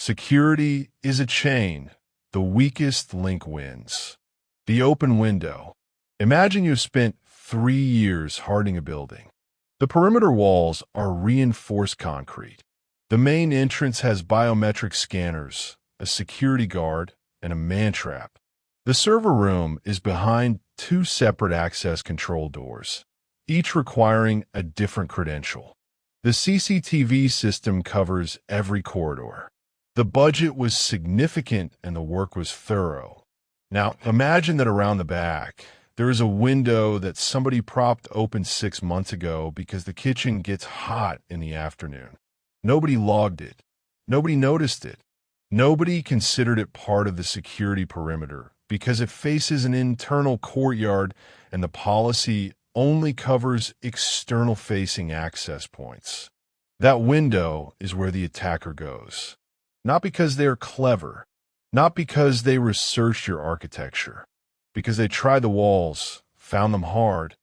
Security is a chain. The weakest link wins. The open window. Imagine you've spent 3 years hardening a building. The perimeter walls are reinforced concrete. The main entrance has biometric scanners, a security guard, and a man-trap. The server room is behind two separate access control doors, each requiring a different credential. The CCTV system covers every corridor. The budget was significant and the work was thorough. Now, imagine that around the back, there is a window that somebody propped open 6 months ago because the kitchen gets hot in the afternoon. Nobody logged it. Nobody noticed it. Nobody considered it part of the security perimeter because it faces an internal courtyard and the policy only covers external-facing access points. That window is where the attacker goes. Not because they're clever, not because they researched your architecture, because they tried the walls, found them hard,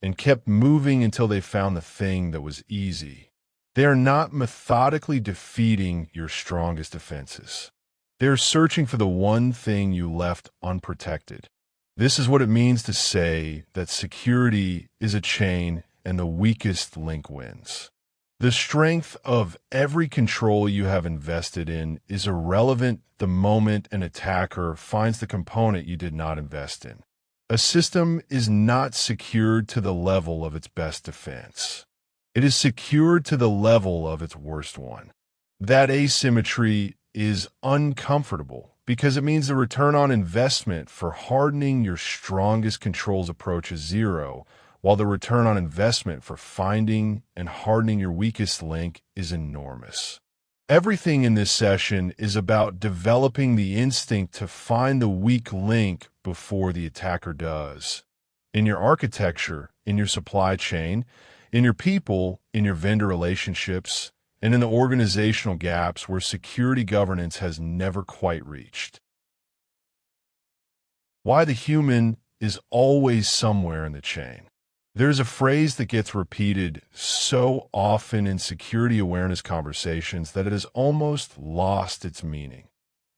and kept moving until they found the thing that was easy. They are not methodically defeating your strongest defenses. They're searching for the one thing you left unprotected. This is what it means to say that security is a chain and the weakest link wins. The strength of every control you have invested in is irrelevant the moment an attacker finds the component you did not invest in. A system is not secured to the level of its best defense. It is secured to the level of its worst one. That asymmetry is uncomfortable because it means the return on investment for hardening your strongest controls approaches zero, while the return on investment for finding and hardening your weakest link is enormous. Everything in this session is about developing the instinct to find the weak link before the attacker does. In your architecture, in your supply chain, in your people, in your vendor relationships, and in the organizational gaps where security governance has never quite reached. Why the human is always somewhere in the chain. There's a phrase that gets repeated so often in security awareness conversations that it has almost lost its meaning.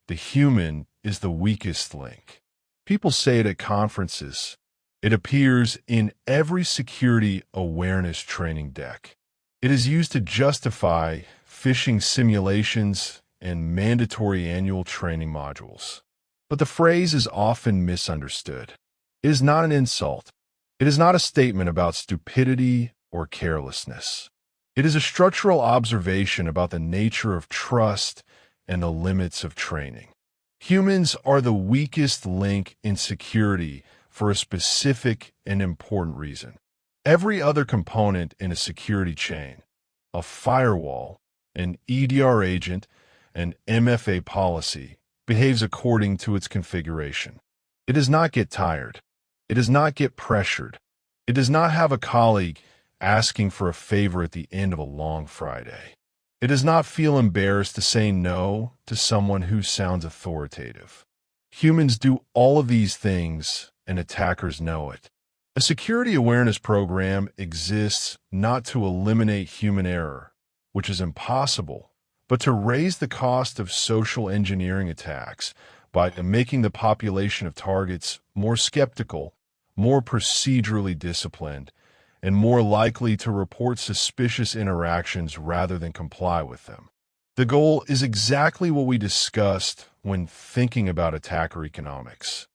The human is the weakest link. People say it at conferences. It appears in every security awareness training deck. It is used to justify phishing simulations and mandatory annual training modules. But the phrase is often misunderstood. It is not an insult. It is not a statement about stupidity or carelessness. It is a structural observation about the nature of trust and the limits of training. Humans are the weakest link in security for a specific and important reason. Every other component in a security chain, a firewall, an EDR agent, an MFA policy, behaves according to its configuration. It does not get tired. It does not get pressured. It does not have a colleague asking for a favor at the end of a long Friday. It does not feel embarrassed to say no to someone who sounds authoritative. Humans do all of these things, and attackers know it. A security awareness program exists not to eliminate human error, which is impossible, but to raise the cost of social engineering attacks by making the population of targets more skeptical, more procedurally disciplined, and more likely to report suspicious interactions rather than comply with them. The goal is exactly what we discussed when thinking about attacker economics.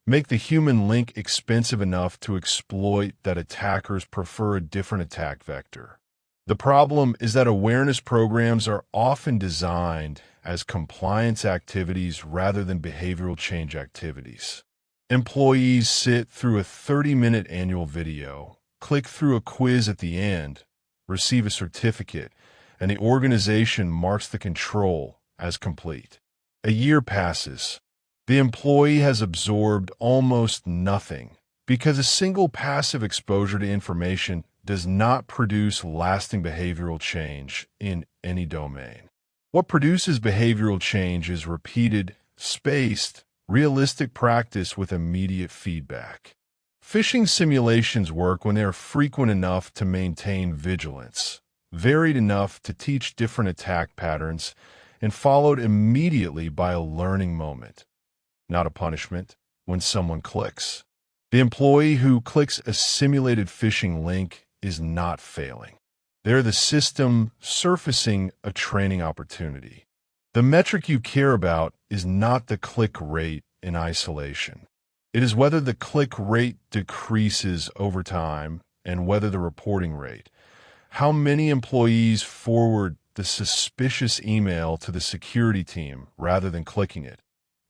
Make the human link expensive enough to exploit that attackers prefer a different attack vector. The problem is that awareness programs are often designed as compliance activities rather than behavioral change activities. Employees sit through a 30-minute annual video, click through a quiz at the end, receive a certificate, and the organization marks the control as complete. A year passes. The employee has absorbed almost nothing because a single passive exposure to information does not produce lasting behavioral change in any domain. What produces behavioral change is repeated, spaced, realistic practice with immediate feedback. Phishing simulations work when they are frequent enough to maintain vigilance, varied enough to teach different attack patterns, and followed immediately by a learning moment, not a punishment, when someone clicks. The employee who clicks a simulated phishing link is not failing. They're the system surfacing a training opportunity. The metric you care about is not the click rate in isolation. It is whether the click rate decreases over time and whether the reporting rate, how many employees forward the suspicious email to the security team rather than clicking it,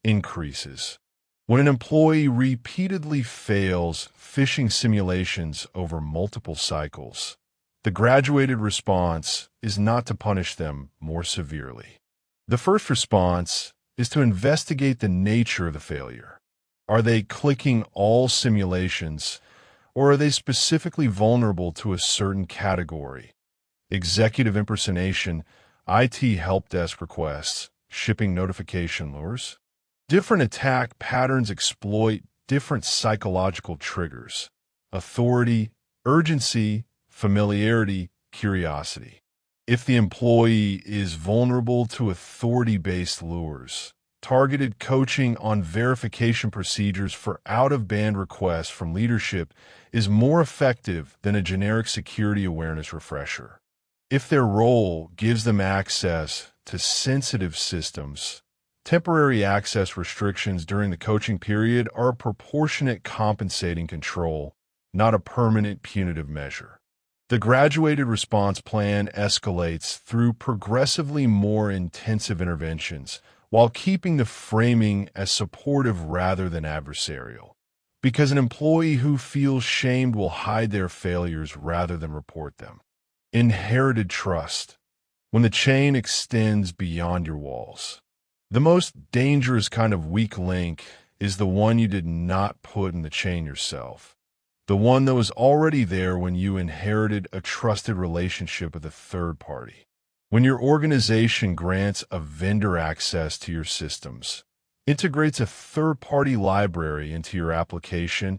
increases. When an employee repeatedly fails phishing simulations over multiple cycles, the graduated response is not to punish them more severely. The first response is to investigate the nature of the failure. Are they clicking all simulations, or are they specifically vulnerable to a certain category? Executive impersonation, IT help desk requests, shipping notification lures. Different attack patterns exploit different psychological triggers: authority, urgency, familiarity, curiosity. If the employee is vulnerable to authority-based lures, targeted coaching on verification procedures for out-of-band requests from leadership is more effective than a generic security awareness refresher. If their role gives them access to sensitive systems, temporary access restrictions during the coaching period are a proportionate compensating control, not a permanent punitive measure. The graduated response plan escalates through progressively more intensive interventions while keeping the framing as supportive rather than adversarial. Because an employee who feels shamed will hide their failures rather than report them. Inherited trust, when the chain extends beyond your walls. The most dangerous kind of weak link is the one you did not put in the chain yourself. The one that was already there when you inherited a trusted relationship with a third party. When your organization grants a vendor access to your systems, integrates a third-party library into your application,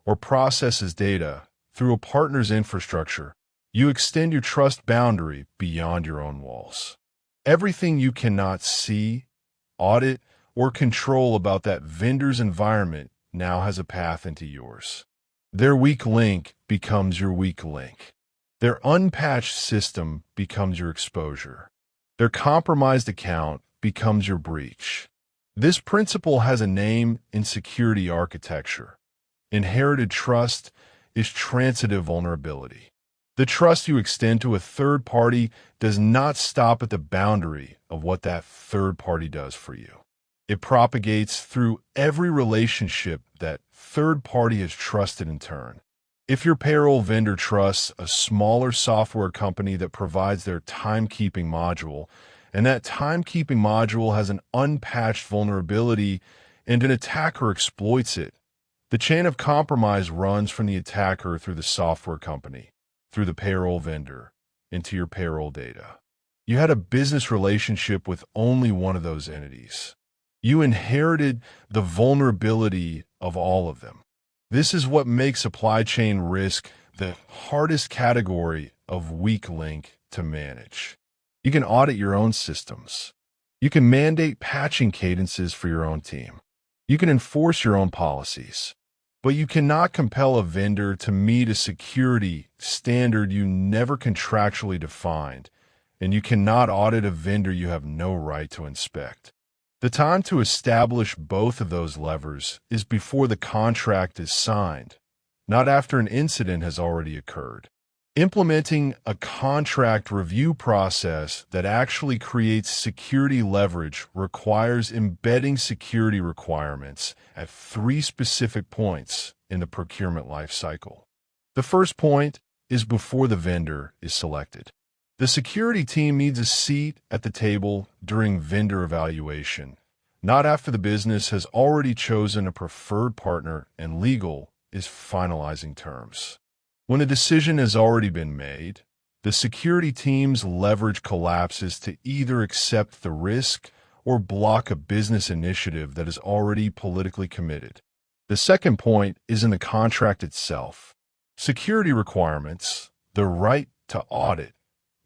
or processes data through a partner's infrastructure, you extend your trust boundary beyond your own walls. Everything you cannot see, audit, or control about that vendor's environment now has a path into yours. Their weak link becomes your weak link. Their unpatched system becomes your exposure. Their compromised account becomes your breach. This principle has a name in security architecture. Inherited trust is transitive vulnerability. The trust you extend to a third party does not stop at the boundary of what that third party does for you. It propagates through every relationship that third party has trusted in turn. If your payroll vendor trusts a smaller software company that provides their timekeeping module, and that timekeeping module has an unpatched vulnerability and an attacker exploits it, the chain of compromise runs from the attacker through the software company, through the payroll vendor, into your payroll data. You had a business relationship with only one of those entities. You inherited the vulnerability of all of them. This is what makes supply chain risk the hardest category of weak link to manage. You can audit your own systems. You can mandate patching cadences for your own team. You can enforce your own policies. But you cannot compel a vendor to meet a security standard you never contractually defined, and you cannot audit a vendor you have no right to inspect. The time to establish both of those levers is before the contract is signed, not after an incident has already occurred. Implementing a contract review process that actually creates security leverage requires embedding security requirements at 3 specific points in the procurement lifecycle. The first point is before the vendor is selected. The security team needs a seat at the table during vendor evaluation, not after the business has already chosen a preferred partner and legal is finalizing terms. When a decision has already been made, the security team's leverage collapses to either accept the risk or block a business initiative that is already politically committed. The second point is in the contract itself. Security requirements, the right to audit,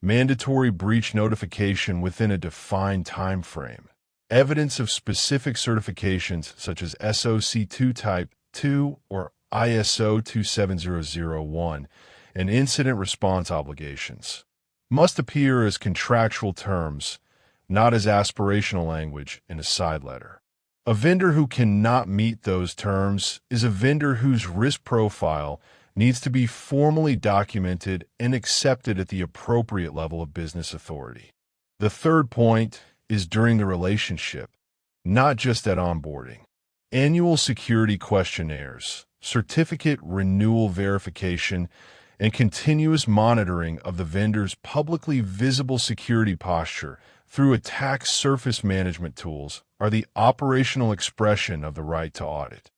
mandatory breach notification within a defined time frame, evidence of specific certifications such as SOC 2 Type 2 or ISO 27001, and incident response obligations must appear as contractual terms, not as aspirational language in a side letter. A vendor who cannot meet those terms is a vendor whose risk profile needs to be formally documented and accepted at the appropriate level of business authority. The third point is during the relationship, not just at onboarding. Annual security questionnaires, certificate renewal verification, and continuous monitoring of the vendor's publicly visible security posture through attack surface management tools are the operational expression of the right to audit.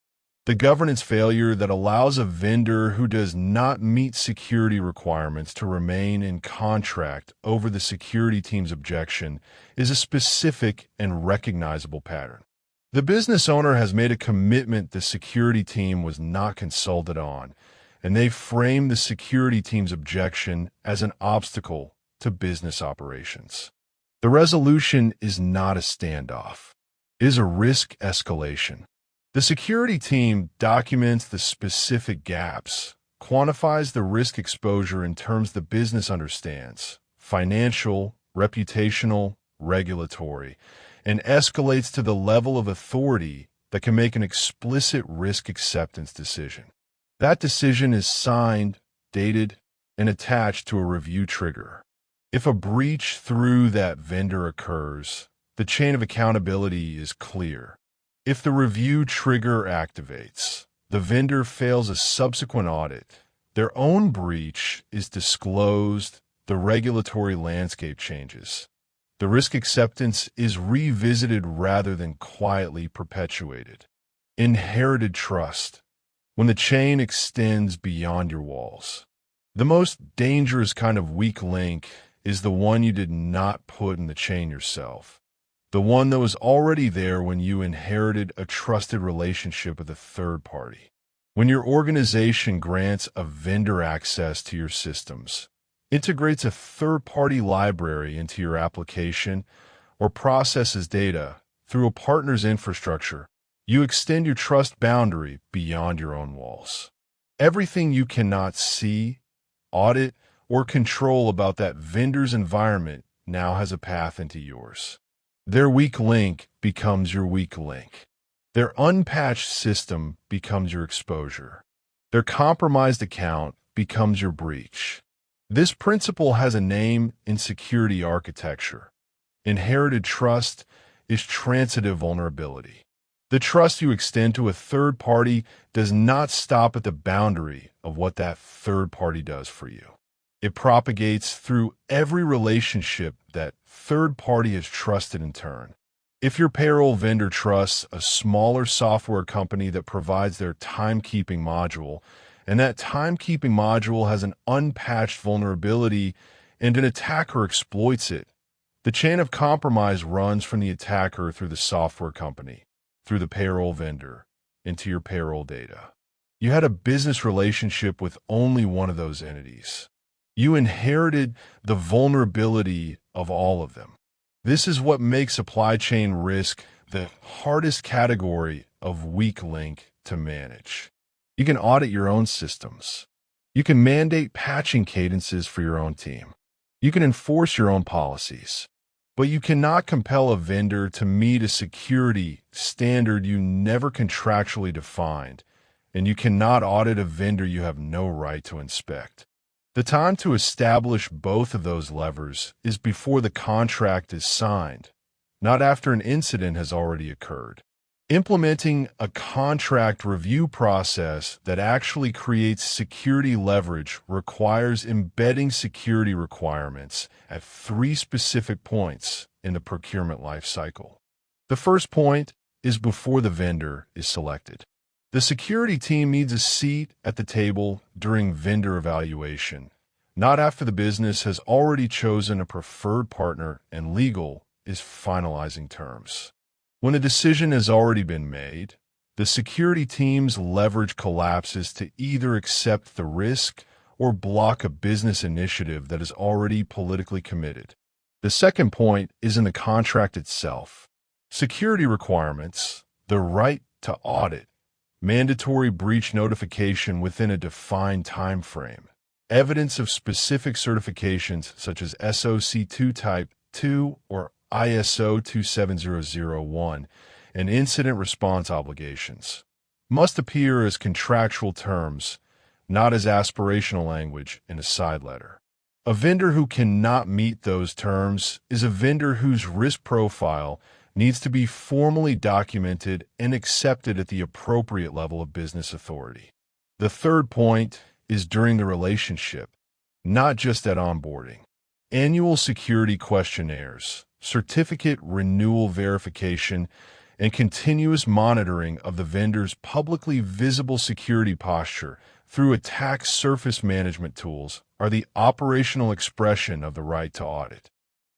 The governance failure that allows a vendor who does not meet security requirements to remain in contract over the security team's objection is a specific and recognizable pattern. The business owner has made a commitment the security team was not consulted on, and they frame the security team's objection as an obstacle to business operations. The resolution is not a standoff. It is a risk escalation. The security team documents the specific gaps, quantifies the risk exposure in terms the business understands, financial, reputational, regulatory, and escalates to the level of authority that can make an explicit risk acceptance decision. That decision is signed, dated, and attached to a review trigger. If a breach through that vendor occurs, the chain of accountability is clear. If the review trigger activates, the vendor fails a subsequent audit, their own breach is disclosed, the regulatory landscape changes. The risk acceptance is revisited rather than quietly perpetuated. Inherited trust. When the chain extends beyond your walls. The most dangerous kind of weak link is the one you did not put in the chain yourself. The one that was already there when you inherited a trusted relationship with a third party. When your organization grants a vendor access to your systems, integrates a third-party library into your application, or processes data through a partner's infrastructure, you extend your trust boundary beyond your own walls. Everything you cannot see, audit, or control about that vendor's environment now has a path into yours. Their weak link becomes your weak link. Their unpatched system becomes your exposure. Their compromised account becomes your breach. This principle has a name in security architecture. Inherited trust is transitive vulnerability. The trust you extend to a third party does not stop at the boundary of what that third party does for you. It propagates through every relationship that third party has trusted in turn. If your payroll vendor trusts a smaller software company that provides their timekeeping module, and that timekeeping module has an unpatched vulnerability and an attacker exploits it, the chain of compromise runs from the attacker through the software company, through the payroll vendor, into your payroll data. You had a business relationship with only one of those entities. You inherited the vulnerability of all of them. This is what makes supply chain risk the hardest category of weak link to manage. You can audit your own systems. You can mandate patching cadences for your own team. You can enforce your own policies. But you cannot compel a vendor to meet a security standard you never contractually defined, and you cannot audit a vendor you have no right to inspect. The time to establish both of those levers is before the contract is signed, not after an incident has already occurred. Implementing a contract review process that actually creates security leverage requires embedding security requirements at 3 specific points in the procurement lifecycle. The first point is before the vendor is selected. The security team needs a seat at the table during vendor evaluation, not after the business has already chosen a preferred partner and legal is finalizing terms. When a decision has already been made, the security team's leverage collapses to either accept the risk or block a business initiative that is already politically committed. The second point is in the contract itself. Security requirements, the right to audit, mandatory breach notification within a defined time frame, evidence of specific certifications such as SOC 2 Type 2 or ISO 27001, and incident response obligations must appear as contractual terms, not as aspirational language in a side letter. A vendor who cannot meet those terms is a vendor whose risk profile needs to be formally documented and accepted at the appropriate level of business authority. The third point is during the relationship, not just at onboarding. Annual security questionnaires, certificate renewal verification, and continuous monitoring of the vendor's publicly visible security posture through attack surface management tools are the operational expression of the right to audit.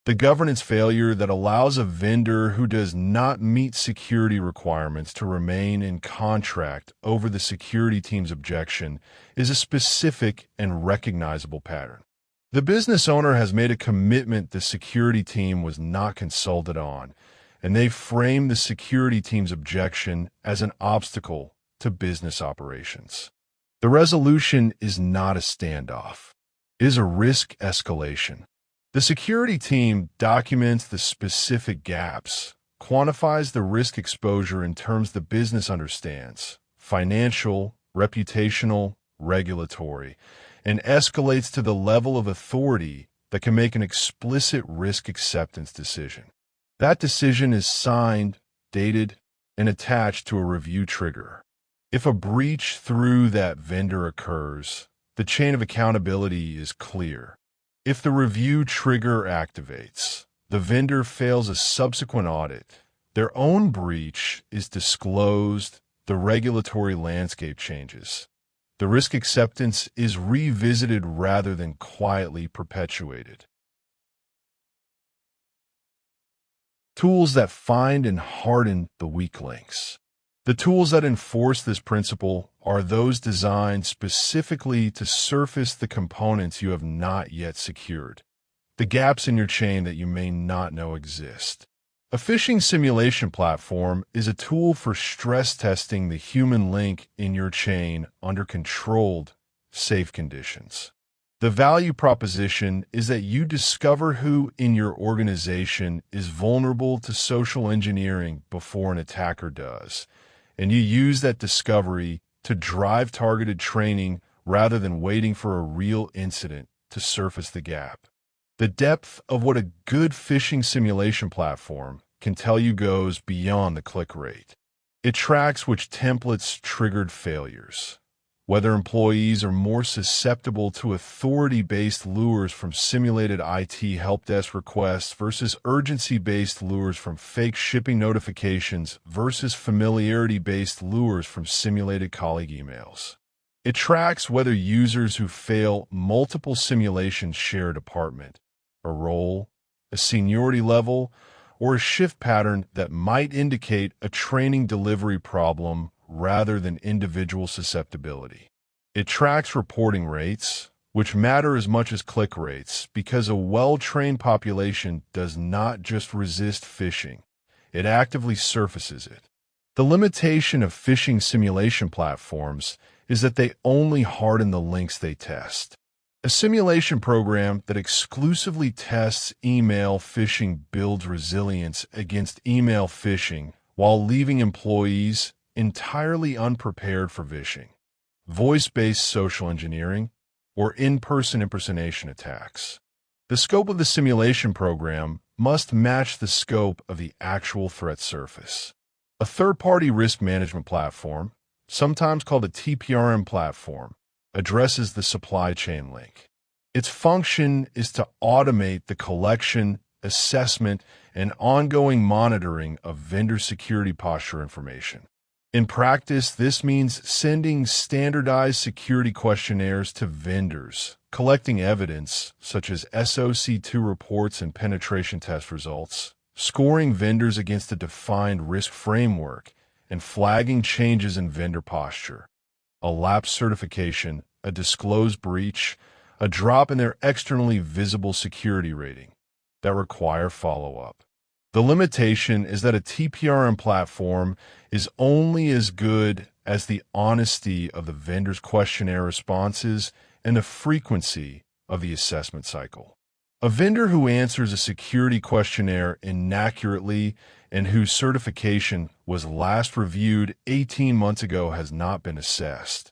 The governance failure that allows a vendor who does not meet security requirements to remain in contract over the security team's objection is a specific and recognizable pattern. The business owner has made a commitment the security team was not consulted on, and they frame the security team's objection as an obstacle to business operations. The resolution is not a standoff. It is a risk escalation. The security team documents the specific gaps, quantifies the risk exposure in terms the business understands, financial, reputational, regulatory, and escalates to the level of authority that can make an explicit risk acceptance decision. That decision is signed, dated, and attached to a review trigger. If a breach through that vendor occurs, the chain of accountability is clear. If the review trigger activates, the vendor fails a subsequent audit, their own breach is disclosed, the regulatory landscape changes. The risk acceptance is revisited rather than quietly perpetuated. Tools that find and harden the weak links. The tools that enforce this principle are those designed specifically to surface the components you have not yet secured, the gaps in your chain that you may not know exist. A phishing simulation platform is a tool for stress testing the human link in your chain under controlled, safe conditions. The value proposition is that you discover who in your organization is vulnerable to social engineering before an attacker does, and you use that discovery to drive targeted training rather than waiting for a real incident to surface the gap. The depth of what a good phishing simulation platform can tell you goes beyond the click rate. It tracks which templates triggered failures, whether employees are more susceptible to authority-based lures from simulated IT help desk requests versus urgency-based lures from fake shipping notifications versus familiarity-based lures from simulated colleague emails. It tracks whether users who fail multiple simulations share a department, a role, a seniority level, or a shift pattern that might indicate a training delivery problem rather than individual susceptibility. It tracks reporting rates, which matter as much as click rates, because a well-trained population does not just resist phishing, it actively surfaces it. The limitation of phishing simulation platforms is that they only harden the links they test. A simulation program that exclusively tests email phishing builds resilience against email phishing while leaving employees entirely unprepared for phishing, voice-based social engineering, or in-person impersonation attacks. The scope of the simulation program must match the scope of the actual threat surface. A third-party risk management platform, sometimes called a TPRM platform, addresses the supply chain link. Its function is to automate the collection, assessment, and ongoing monitoring of vendor security posture information. In practice, this means sending standardized security questionnaires to vendors, collecting evidence such as SOC 2 reports and penetration test results, scoring vendors against a defined risk framework, and flagging changes in vendor posture. A lapse certification a disclosed breach, a drop in their externally visible security rating that require follow-up. The limitation is that a TPRM platform is only as good as the honesty of the vendor's questionnaire responses and the frequency of the assessment cycle. A vendor who answers a security questionnaire inaccurately and whose certification was last reviewed 18 months ago has not been assessed.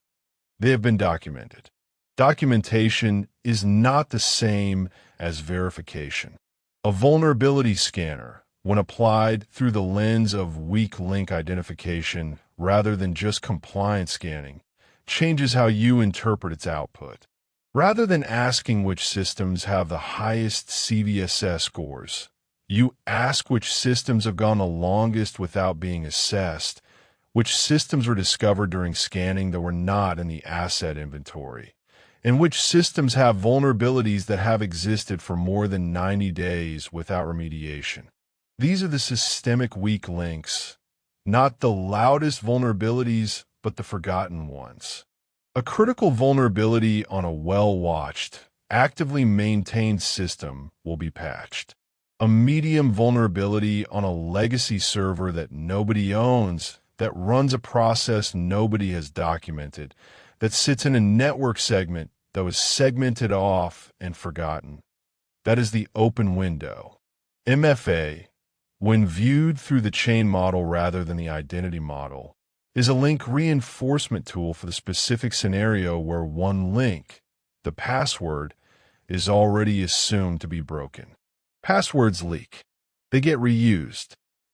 They have been documented. Documentation is not the same as verification. A vulnerability scanner, when applied through the lens of weak link identification rather than just compliance scanning, changes how you interpret its output. Rather than asking which systems have the highest CVSS scores, you ask which systems have gone the longest without being assessed, which systems were discovered during scanning that were not in the asset inventory, and which systems have vulnerabilities that have existed for more than 90 days without remediation. These are the systemic weak links, not the loudest vulnerabilities, but the forgotten ones. A critical vulnerability on a well-watched, actively maintained system will be patched. A medium vulnerability on a legacy server that nobody owns, that runs a process nobody has documented, that sits in a network segment that was segmented off and forgotten. That is the open window. MFA, when viewed through the chain model rather than the identity model, is a link reinforcement tool for the specific scenario where one link, the password, is already assumed to be broken. Passwords leak. They get reused.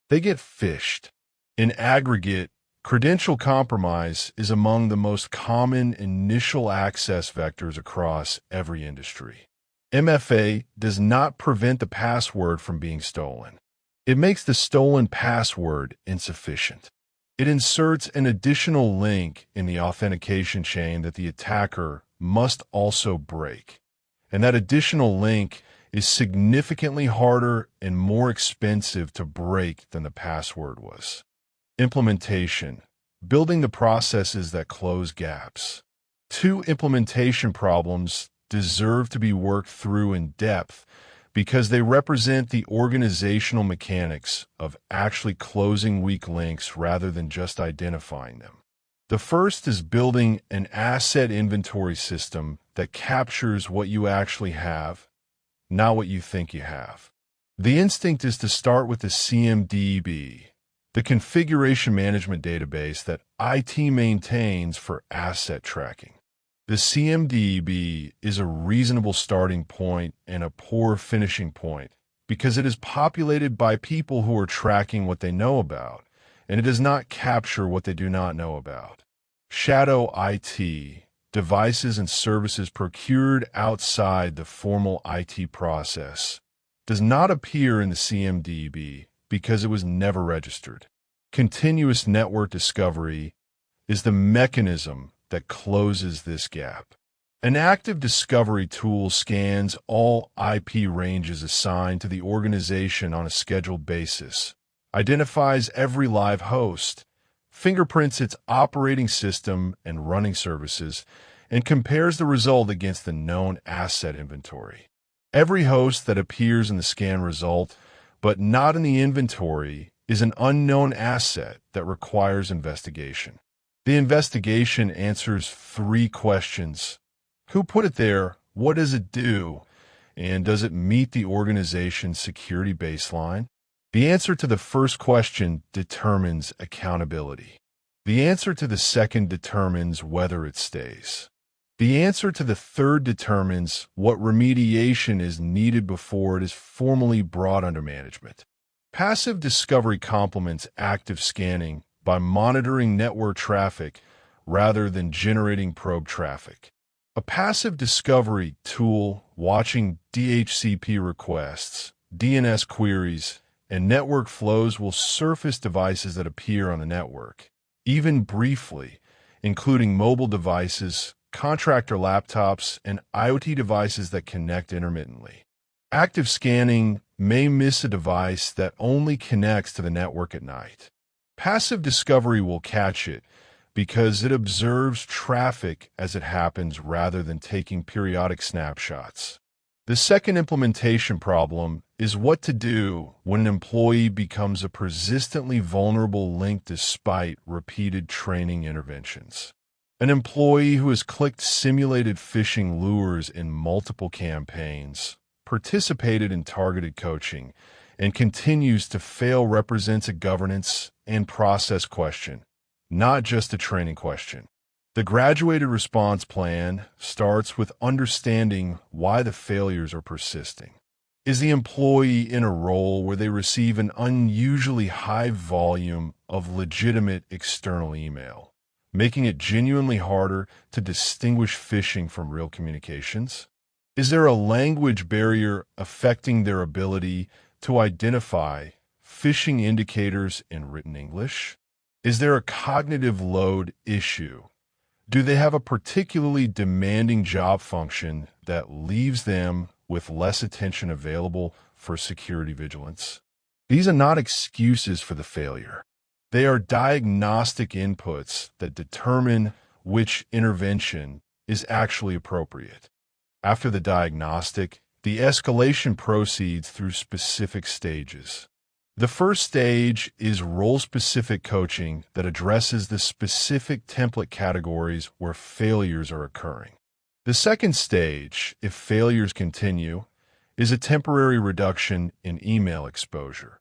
They get phished. In aggregate, credential compromise is among the most common initial access vectors across every industry. MFA does not prevent the password from being stolen. It makes the stolen password insufficient. It inserts an additional link in the authentication chain that the attacker must also break. And that additional link is significantly harder and more expensive to break than the password was. Implementation. Building the processes that close gaps. Two implementation problems deserve to be worked through in depth because they represent the organizational mechanics of actually closing weak links rather than just identifying them. The first is building an asset inventory system that captures what you actually have, not what you think you have. The instinct is to start with the CMDB, the configuration management database that IT maintains for asset tracking. The CMDB is a reasonable starting point and a poor finishing point because it is populated by people who are tracking what they know about, and it does not capture what they do not know about. Shadow IT, devices and services procured outside the formal IT process, does not appear in the CMDB because it was never registered. Continuous network discovery is the mechanism that closes this gap. An active discovery tool scans all IP ranges assigned to the organization on a scheduled basis, identifies every live host, fingerprints its operating system and running services, and compares the result against the known asset inventory. Every host that appears in the scan result, but not in the inventory, is an unknown asset that requires investigation. The investigation answers 3 questions. Who put it there? What does it do? And does it meet the organization's security baseline? The answer to the first question determines accountability. The answer to the second determines whether it stays. The answer to the third determines what remediation is needed before it is formally brought under management. Passive discovery complements active scanning by monitoring network traffic rather than generating probe traffic. A passive discovery tool watching DHCP requests, DNS queries, and network flows will surface devices that appear on the network, even briefly, including mobile devices, contractor laptops, and IoT devices that connect intermittently. Active scanning may miss a device that only connects to the network at night. Passive discovery will catch it because it observes traffic as it happens rather than taking periodic snapshots. The second implementation problem is what to do when an employee becomes a persistently vulnerable link despite repeated training interventions. An employee who has clicked simulated phishing lures in multiple campaigns, participated in targeted coaching, and continues to fail represents a governance and process question, not just a training question. The graduated response plan starts with understanding why the failures are persisting. Is the employee in a role where they receive an unusually high volume of legitimate external email, making it genuinely harder to distinguish phishing from real communications? Is there a language barrier affecting their ability to identify phishing indicators in written English? Is there a cognitive load issue? Do they have a particularly demanding job function that leaves them with less attention available for security vigilance? These are not excuses for the failure. They are diagnostic inputs that determine which intervention is actually appropriate. After the diagnostic, the escalation proceeds through specific stages. The first stage is role-specific coaching that addresses the specific template categories where failures are occurring. The second stage, if failures continue, is a temporary reduction in email exposure,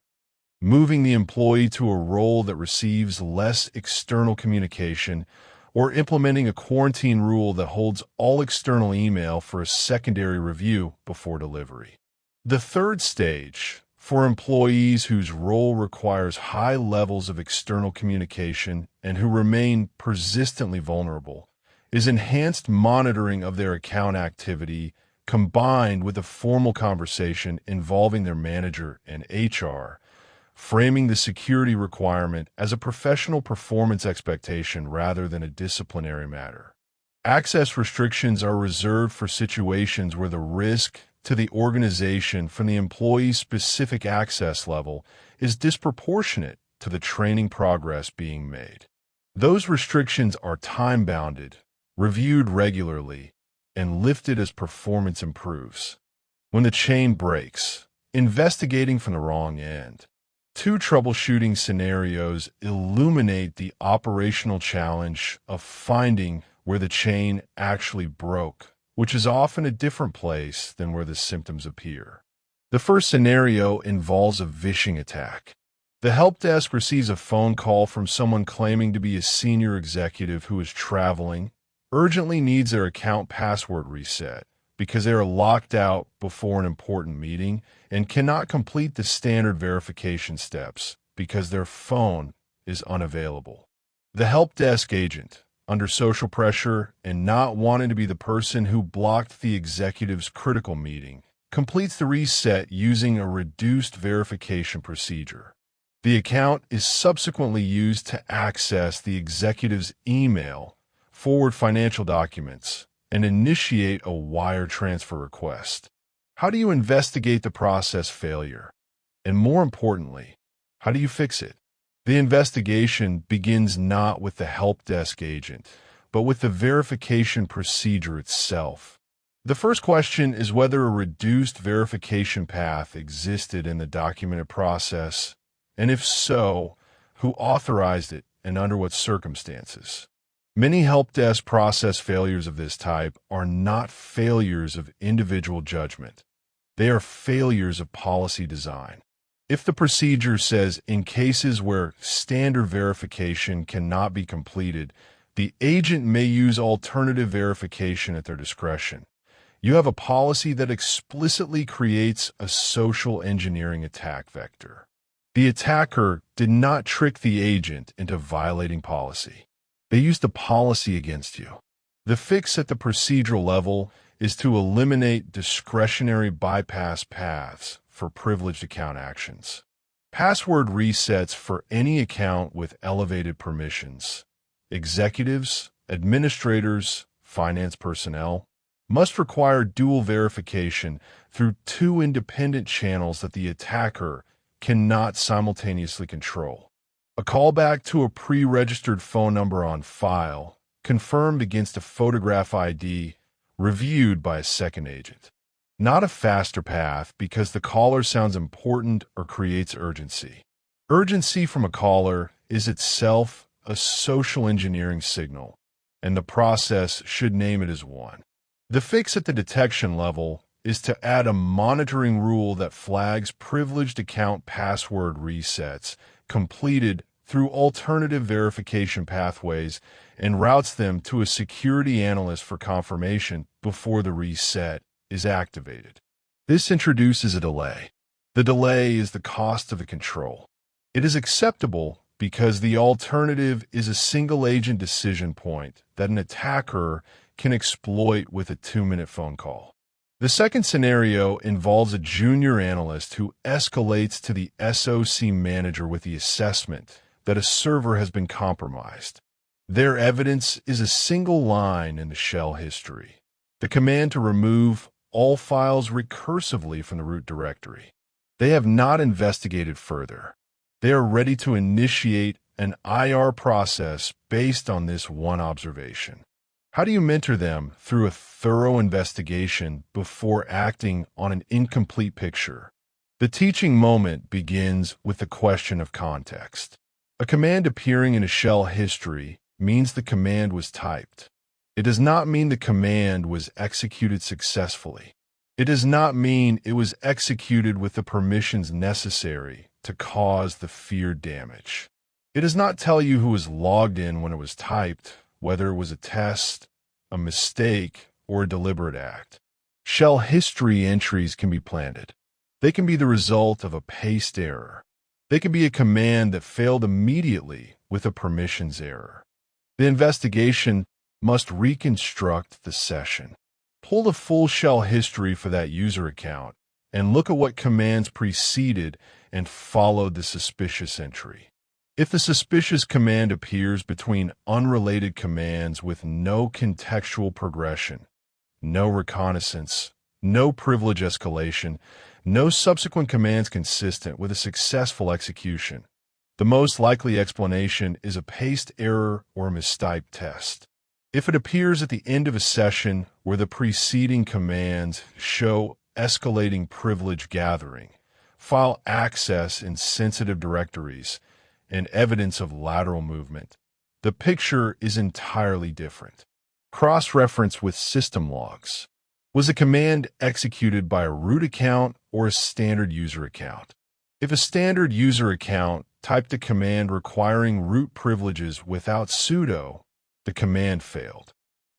moving the employee to a role that receives less external communication, or implementing a quarantine rule that holds all external email for a secondary review before delivery. The third stage, for employees whose role requires high levels of external communication and who remain persistently vulnerable, is enhanced monitoring of their account activity combined with a formal conversation involving their manager and HR, framing the security requirement as a professional performance expectation rather than a disciplinary matter. Access restrictions are reserved for situations where the risk to the organization from the employee's specific access level is disproportionate to the training progress being made. Those restrictions are time-bounded, reviewed regularly, and lifted as performance improves. When the chain breaks, investigating from the wrong end. Two troubleshooting scenarios illuminate the operational challenge of finding where the chain actually broke, which is often a different place than where the symptoms appear. The first scenario involves a phishing attack. The help desk receives a phone call from someone claiming to be a senior executive who is traveling, urgently needs their account password reset because they are locked out before an important meeting and cannot complete the standard verification steps because their phone is unavailable. The help desk agent, under social pressure and not wanting to be the person who blocked the executive's critical meeting, completes the reset using a reduced verification procedure. The account is subsequently used to access the executive's email, forward financial documents, and initiate a wire transfer request. How do you investigate the process failure? And more importantly, how do you fix it? The investigation begins not with the help desk agent, but with the verification procedure itself. The first question is whether a reduced verification path existed in the documented process, and if so, who authorized it and under what circumstances. Many help desk process failures of this type are not failures of individual judgment. They are failures of policy design. If the procedure says in cases where standard verification cannot be completed, the agent may use alternative verification at their discretion. You have a policy that explicitly creates a social engineering attack vector. The attacker did not trick the agent into violating policy. They used the policy against you. The fix at the procedural level is to eliminate discretionary bypass paths for privileged account actions. Password resets for any account with elevated permissions. Executives, administrators, finance personnel must require dual verification through two independent channels that the attacker cannot simultaneously control. A callback to a pre-registered phone number on file, confirmed against a photograph ID, reviewed by a second agent. Not a faster path because the caller sounds important or creates urgency. Urgency from a caller is itself a social engineering signal, and the process should name it as one. The fix at the detection level is to add a monitoring rule that flags privileged account password resets completed through alternative verification pathways and routes them to a security analyst for confirmation before the reset is activated. This introduces a delay. The delay is the cost of the control. It is acceptable because the alternative is a single-agent decision point that an attacker can exploit with a 2-minute phone call. The second scenario involves a junior analyst who escalates to the SOC manager with the assessment that a server has been compromised. Their evidence is a single line in the shell history, the command to remove all files recursively from the root directory. They have not investigated further. They are ready to initiate an IR process based on this one observation. How do you mentor them through a thorough investigation before acting on an incomplete picture? The teaching moment begins with the question of context. A command appearing in a shell history means the command was typed. It does not mean the command was executed successfully. It does not mean it was executed with the permissions necessary to cause the feared damage. It does not tell you who was logged in when it was typed, whether it was a test, a mistake, or a deliberate act. Shell history entries can be planted. They can be the result of a paste error. They can be a command that failed immediately with a permissions error. The investigation must reconstruct the session. Pull the full shell history for that user account and look at what commands preceded and followed the suspicious entry. If the suspicious command appears between unrelated commands with no contextual progression, no reconnaissance, no privilege escalation, no subsequent commands consistent with a successful execution, the most likely explanation is a paste error or a mistyped test. If it appears at the end of a session where the preceding commands show escalating privilege gathering, file access in sensitive directories, and evidence of lateral movement, the picture is entirely different. Cross-reference with system logs. Was a command executed by a root account or a standard user account? If a standard user account typed a command requiring root privileges without sudo, the command failed.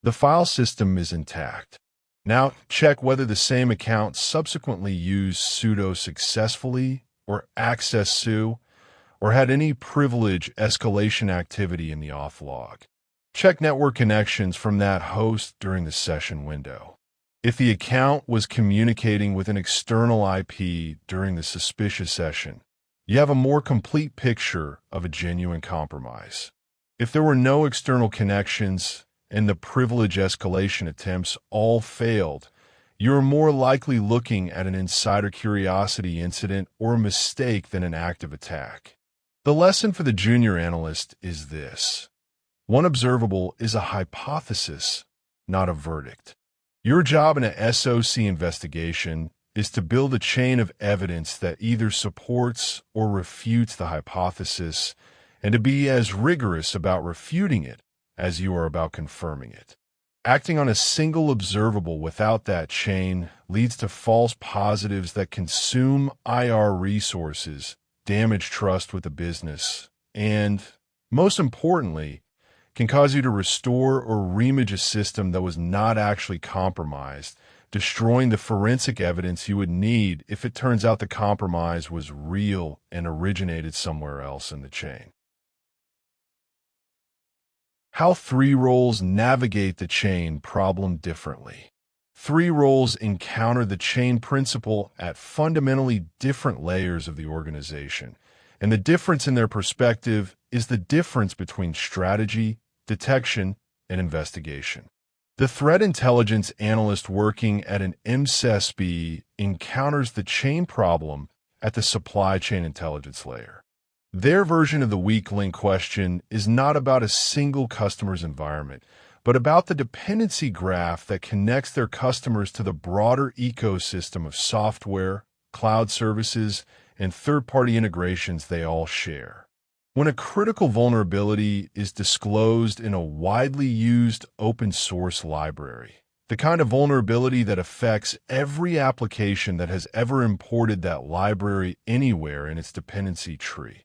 The file system is intact. Now check whether the same account subsequently used sudo successfully or access su, or had any privilege escalation activity in the auth log. Check network connections from that host during the session window. If the account was communicating with an external IP during the suspicious session, you have a more complete picture of a genuine compromise. If there were no external connections and the privilege escalation attempts all failed, you are more likely looking at an insider curiosity incident or a mistake than an active attack. The lesson for the junior analyst is this. One observable is a hypothesis, not a verdict. Your job in a SOC investigation is to build a chain of evidence that either supports or refutes the hypothesis, and to be as rigorous about refuting it as you are about confirming it. Acting on a single observable without that chain leads to false positives that consume IR resources, damage trust with the business, and, most importantly, can cause you to restore or reimage a system that was not actually compromised, destroying the forensic evidence you would need if it turns out the compromise was real and originated somewhere else in the chain. How 3 roles navigate the chain problem differently. 3 roles encounter the chain principle at fundamentally different layers of the organization, and the difference in their perspective is the difference between strategy, detection, and investigation. The threat intelligence analyst working at an MSSP encounters the chain problem at the supply chain intelligence layer. Their version of the weak link question is not about a single customer's environment, but about the dependency graph that connects their customers to the broader ecosystem of software, cloud services, and third-party integrations they all share. When a critical vulnerability is disclosed in a widely used open-source library, the kind of vulnerability that affects every application that has ever imported that library anywhere in its dependency tree,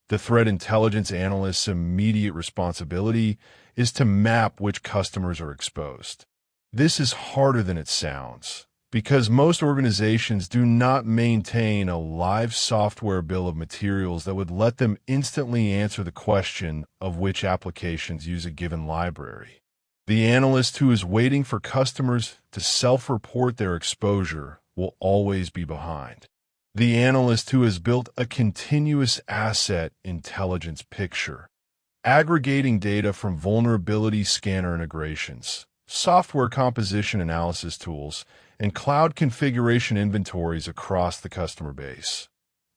the threat intelligence analyst's immediate responsibility is to map which customers are exposed. This is harder than it sounds, because most organizations do not maintain a live software bill of materials that would let them instantly answer the question of which applications use a given library. The analyst who is waiting for customers to self-report their exposure will always be behind. The analyst who has built a continuous asset intelligence picture, aggregating data from vulnerability scanner integrations, software composition analysis tools, and cloud configuration inventories across the customer base,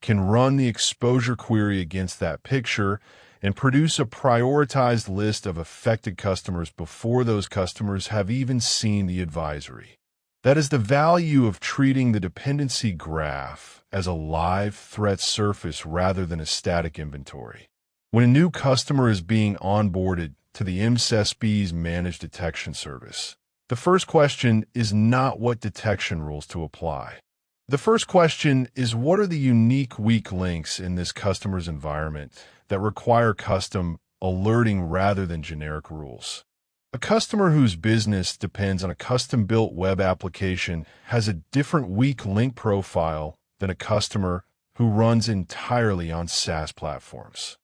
can run the exposure query against that picture and produce a prioritized list of affected customers before those customers have even seen the advisory. That is the value of treating the dependency graph as a live threat surface rather than a static inventory. When a new customer is being onboarded to the MSSP's managed detection service, the first question is not what detection rules to apply. The first question is, what are the unique weak links in this customer's environment that require custom alerting rather than generic rules? A customer whose business depends on a custom-built web application has a different weak link profile than a customer who runs entirely on SaaS platforms.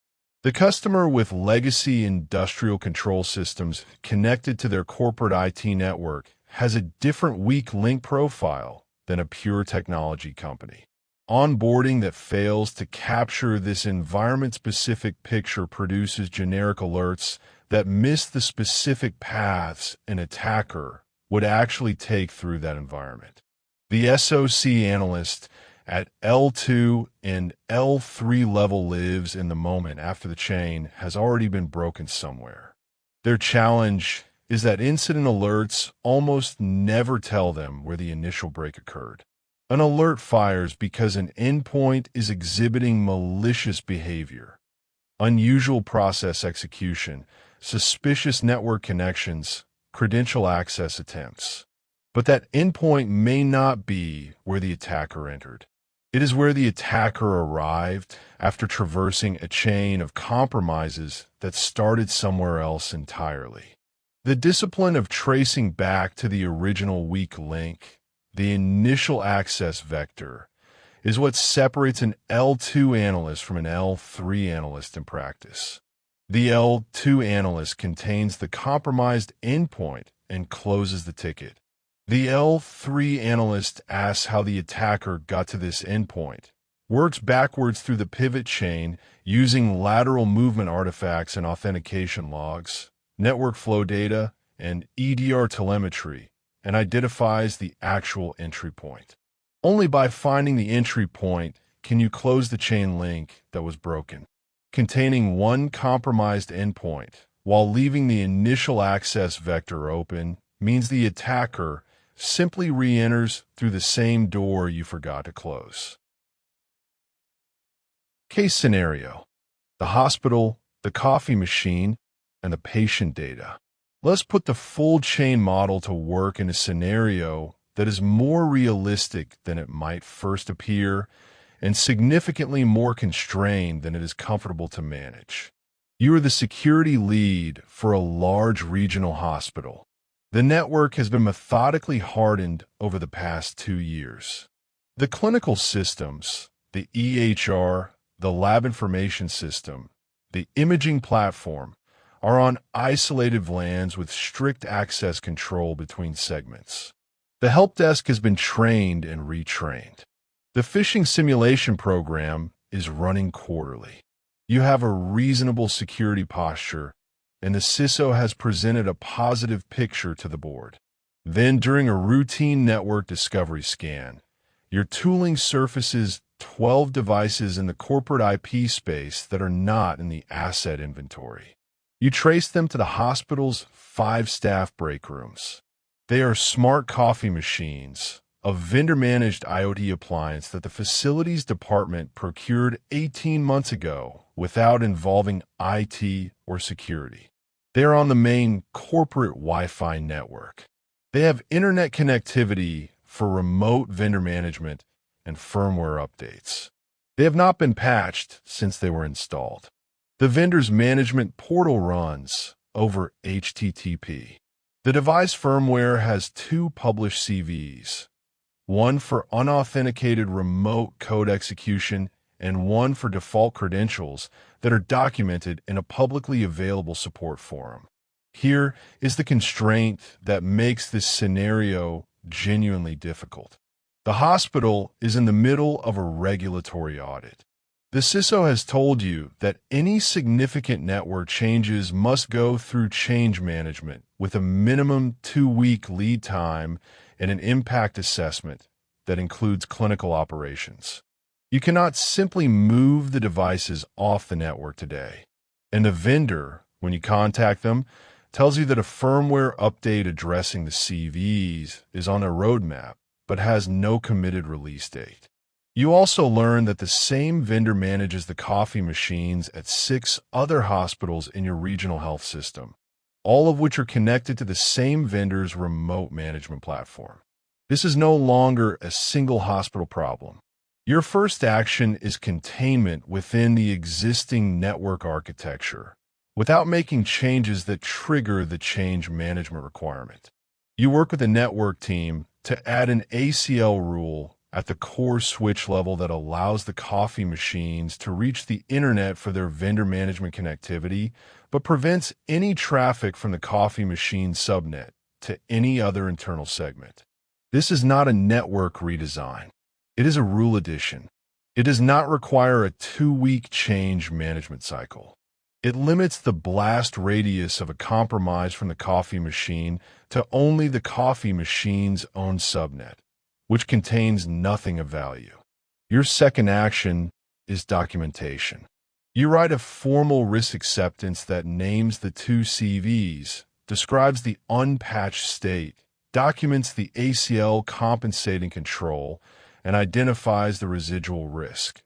The customer with legacy industrial control systems connected to their corporate IT network has a different weak link profile than a pure technology company. Onboarding that fails to capture this environment-specific picture produces generic alerts that miss the specific paths an attacker would actually take through that environment. The SOC analyst at L2 and L3 level lives in the moment after the chain has already been broken somewhere. Their challenge is that incident alerts almost never tell them where the initial break occurred. An alert fires because an endpoint is exhibiting malicious behavior, unusual process execution, suspicious network connections, credential access attempts. But that endpoint may not be where the attacker entered. It is where the attacker arrived after traversing a chain of compromises that started somewhere else entirely. The discipline of tracing back to the original weak link, the initial access vector, is what separates an L2 analyst from an L3 analyst in practice. The L2 analyst contains the compromised endpoint and closes the ticket. The L3 analyst asks how the attacker got to this endpoint, works backwards through the pivot chain using lateral movement artifacts and authentication logs, network flow data, and EDR telemetry, and identifies the actual entry point. Only by finding the entry point can you close the chain link that was broken. Containing one compromised endpoint while leaving the initial access vector open means the attacker simply re-enters through the same door you forgot to close. Case scenario: the hospital, the coffee machine, and the patient data. Let's put the full chain model to work in a scenario that is more realistic than it might first appear and significantly more constrained than it is comfortable to manage. You are the security lead for a large regional hospital. The network has been methodically hardened over the past 2 years. The clinical systems, the EHR, the lab information system, the imaging platform, are on isolated VLANs with strict access control between segments. The help desk has been trained and retrained. The phishing simulation program is running quarterly. You have a reasonable security posture, and the CISO has presented a positive picture to the board. Then, during a routine network discovery scan, your tooling surfaces 12 devices in the corporate IP space that are not in the asset inventory. You trace them to the hospital's 5 staff break rooms. They are smart coffee machines, a vendor-managed IoT appliance that the facilities department procured 18 months ago without involving IT or security. They are on the main corporate Wi-Fi network. They have internet connectivity for remote vendor management and firmware updates. They have not been patched since they were installed. The vendor's management portal runs over HTTP. The device firmware has 2 published CVs, one for unauthenticated remote code execution and one for default credentials that are documented in a publicly available support forum. Here is the constraint that makes this scenario genuinely difficult. The hospital is in the middle of a regulatory audit. The CISO has told you that any significant network changes must go through change management with a minimum 2-week lead time and an impact assessment that includes clinical operations. You cannot simply move the devices off the network today. And the vendor, when you contact them, tells you that a firmware update addressing the CVs is on a roadmap, but has no committed release date. You also learn that the same vendor manages the coffee machines at 6 other hospitals in your regional health system, all of which are connected to the same vendor's remote management platform. This is no longer a single hospital problem. Your first action is containment within the existing network architecture, without making changes that trigger the change management requirement. You work with the network team to add an ACL rule at the core switch level that allows the coffee machines to reach the internet for their vendor management connectivity, but prevents any traffic from the coffee machine subnet to any other internal segment. This is not a network redesign. It is a rule addition. It does not require a 2-week change management cycle. It limits the blast radius of a compromise from the coffee machine to only the coffee machine's own subnet, which contains nothing of value. Your second action is documentation. You write a formal risk acceptance that names the 2 CVs, describes the unpatched state, documents the ACL compensating control, and identifies the residual risk,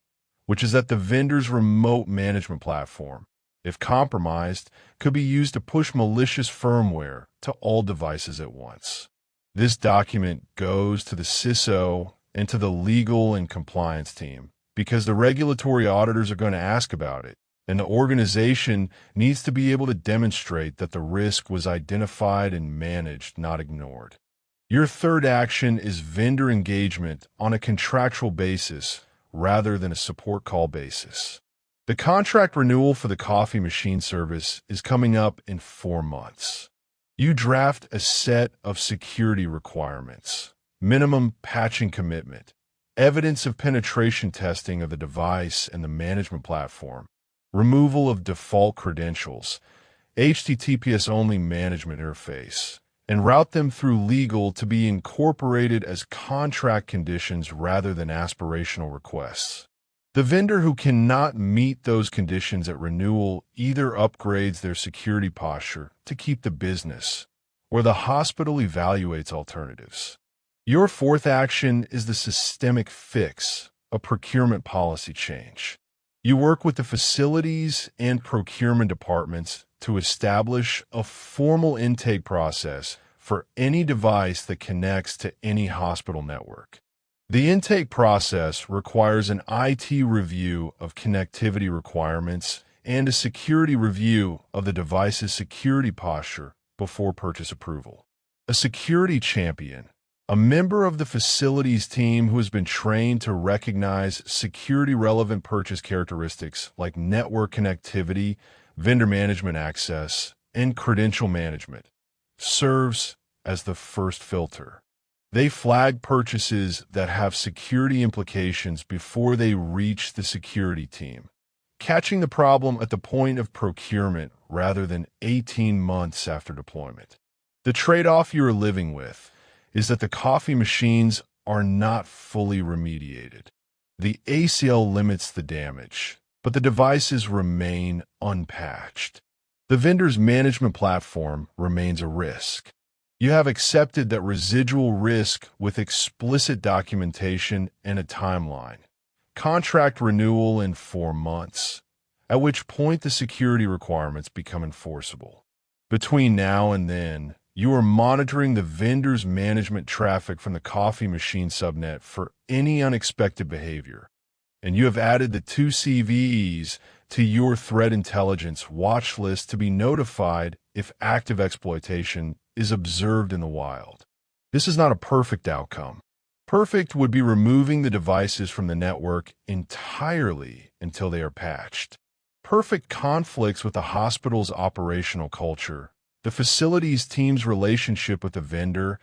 which is that the vendor's remote management platform, if compromised, could be used to push malicious firmware to all devices at once. This document goes to the CISO and to the legal and compliance team because the regulatory auditors are going to ask about it, and the organization needs to be able to demonstrate that the risk was identified and managed, not ignored. Your third action is vendor engagement on a contractual basis rather than a support call basis. The contract renewal for the coffee machine service is coming up in 4 months. You draft a set of security requirements, minimum patching commitment, evidence of penetration testing of the device and the management platform, removal of default credentials, HTTPS-only management interface, and route them through legal to be incorporated as contract conditions rather than aspirational requests. The vendor who cannot meet those conditions at renewal either upgrades their security posture to keep the business, or the hospital evaluates alternatives. Your fourth action is the systemic fix, a procurement policy change. You work with the facilities and procurement departments to establish a formal intake process for any device that connects to any hospital network. The intake process requires an IT review of connectivity requirements and a security review of the device's security posture before purchase approval. A security champion, a member of the facilities team who has been trained to recognize security-relevant purchase characteristics like network connectivity, vendor management access, and credential management, serves as the first filter. They flag purchases that have security implications before they reach the security team, catching the problem at the point of procurement rather than 18 months after deployment. The trade-off you are living with is that the coffee machines are not fully remediated. The ACL limits the damage, but the devices remain unpatched. The vendor's management platform remains a risk. You have accepted that residual risk with explicit documentation and a timeline. Contract renewal in 4 months, at which point the security requirements become enforceable. Between now and then, you are monitoring the vendor's management traffic from the coffee machine subnet for any unexpected behavior, and you have added the 2 CVEs to your threat intelligence watch list to be notified if active exploitation is observed in the wild. This is not a perfect outcome. Perfect would be removing the devices from the network entirely until they are patched. Perfect conflicts with the hospital's operational culture, the facility's team's relationship with the vendor,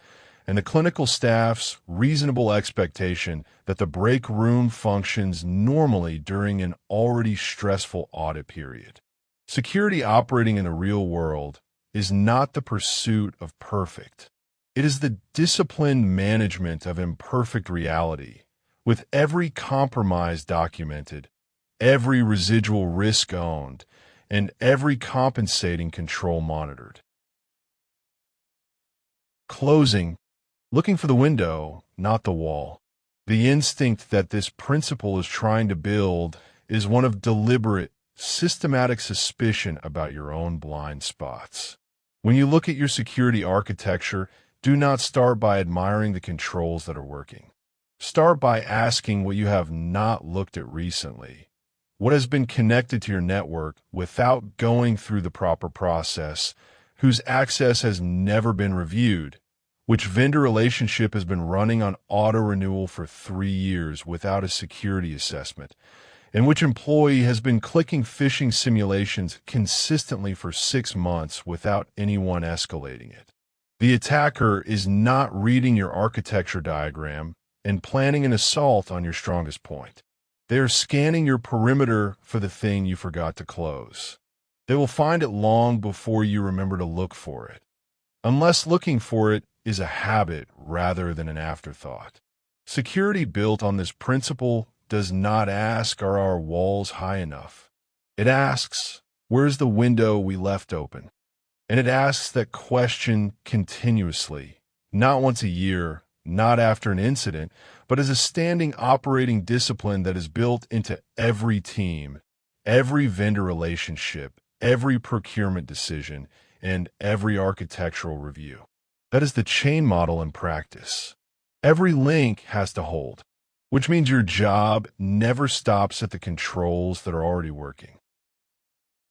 and the clinical staff's reasonable expectation that the break room functions normally during an already stressful audit period. Security operating in the real world is not the pursuit of perfect. It is the disciplined management of imperfect reality, with every compromise documented, every residual risk owned, and every compensating control monitored. Closing, looking for the window, not the wall. The instinct that this principle is trying to build is one of deliberate, systematic suspicion about your own blind spots. When you look at your security architecture, do not start by admiring the controls that are working. Start by asking what you have not looked at recently. What has been connected to your network without going through the proper process, whose access has never been reviewed, which vendor relationship has been running on auto-renewal for 3 years without a security assessment, and which employee has been clicking phishing simulations consistently for 6 months without anyone escalating it. The attacker is not reading your architecture diagram and planning an assault on your strongest point. They are scanning your perimeter for the thing you forgot to close. They will find it long before you remember to look for it, unless looking for it is a habit rather than an afterthought. Security built on this principle does not ask, are our walls high enough? It asks, where's the window we left open? And it asks that question continuously, not once a year, not after an incident, but as a standing operating discipline that is built into every team, every vendor relationship, every procurement decision, and every architectural review. That is the chain model in practice. Every link has to hold, which means your job never stops at the controls that are already working.